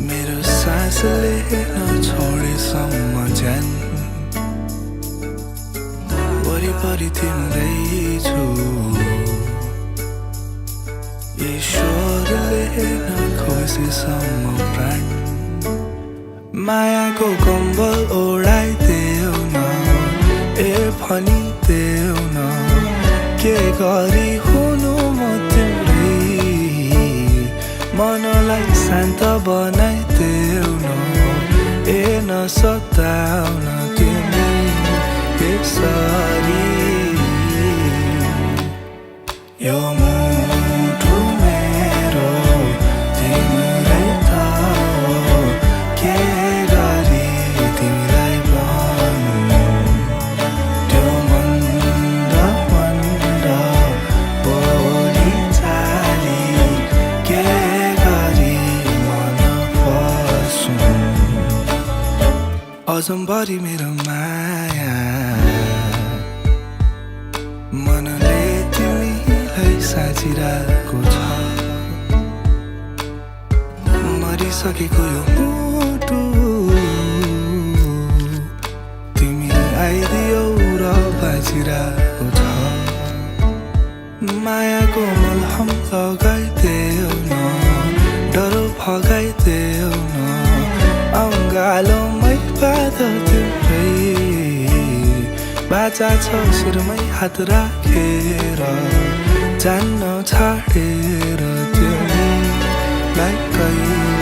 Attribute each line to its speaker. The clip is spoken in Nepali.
Speaker 1: मेरो सासले नछोडेसम्म ज्यान वरिपरि तिम्रै छु ईश्वरले नखोसेसम्म प्राण मायाको कम्बल ओढाइदेऊ न ए भनिदेऊ न के गरी हुनु म तिम्रै मनलाई शान्त बनाइदेऊ न ए नसताउन तिमी यसरी यो मुटु मेरो तिम्रै त हो के गरी तिमीलाई भन्नु त्यो मन्द मन्द बोली चाली के गरी मन पस्नु अजम्बरी मेरो माया मनले तिमीलाई साचिरहेको छ मरिसकेको यो मुटु तिमी आइदियौ र बाँचिरहेको छ मायाको मलहम लगाइदेऊ न डरो भगाइदेऊ न अङ्गालोमै बाँध तिम्रै बाचा छ शिरमै हात राखेर जान्न छाडेर तिमीलाई कहिले